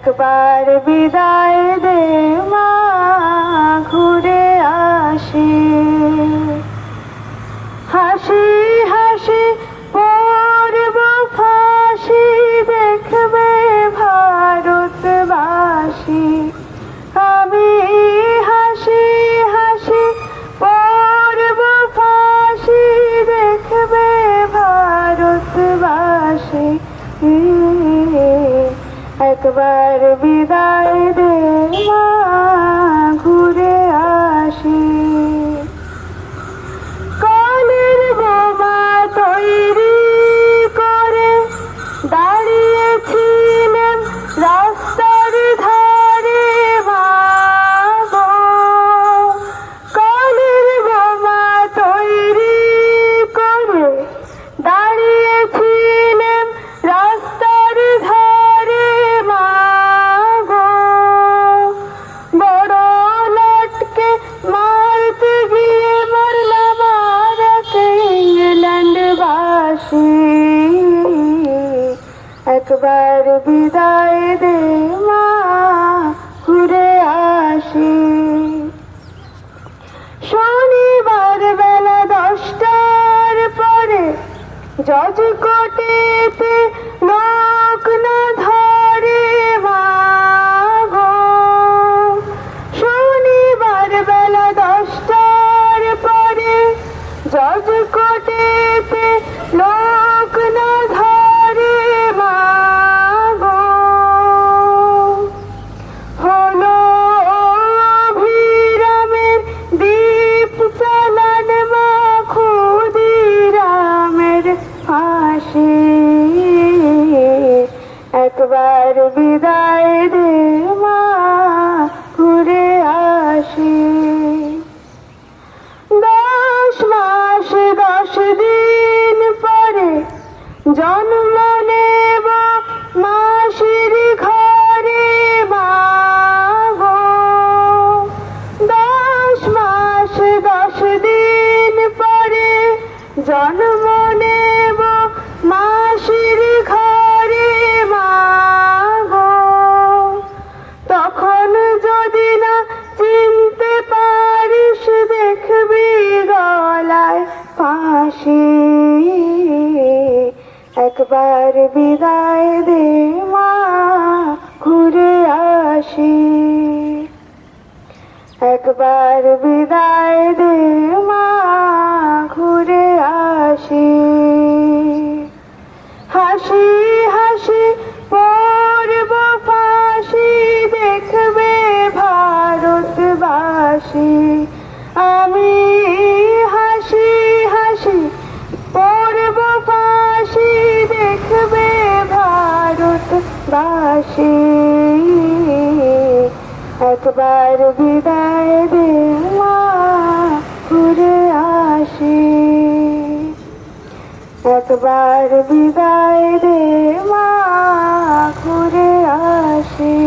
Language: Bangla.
একবার বিদায় দে মা, ঘুরে আসি। হাসি হাসি পড়ব ফাঁসি, দেখবে ভারতবাসী। আমি হাসি হাসি পড়ব ফাঁসি, দেখবে ভারতবাসী। একবার বিদায় দে মা, ঘুরে আসি। কলের বোমা তৈরি করে দাঁড়িয়েছিলেন রাস্তার ধারে মা গো। কলের বোমা তৈরি করে দাঁড়িয়েছিলেন রাস্তার ধারে মা গো। বড় লটকে মারতে গিয়ে মরলাম আর এক ইংল্যান্ডবাসী। একবার বিদায় দে মা, ঘুরে আসি। শনিবার বেলা 10টার পরে জজ কোর্টেতে লোক না ধরে মা গো। শনিবার বেলা 10টার পরে জজ কোর্টেতে লোক না ধরে মা গো। হলো অভিরামের দীপ চালান মা, ক্ষুদিরামের ফাঁসি। একবার বিদায় দে মা, ঘুরে আসি। 10 মাস 10 দিন পরে জন্ম নেব মাসির ঘরে মা গো। 10 মাস 10 দিন পরে জন্ম নেব মাসির ঘরে মা গো। তখন যদি না চিনতে পারিস, দেখবি গলায় ফাঁসি। একবার বিদায় দে মা, ঘুরে আসি। একবার বিদায় দে মা, ঘুরে আসি। হাসি হাসি পড়ব ফাঁসি, দেখবে ভারতবাসী। আমি হাসি হাসি পড়ব ফাঁসি, দেখবে ভারতবাসী। একবার বিদায় দে মা, ঘুরে আসি। একবার বিদায় দে মা, ঘুরে আসি।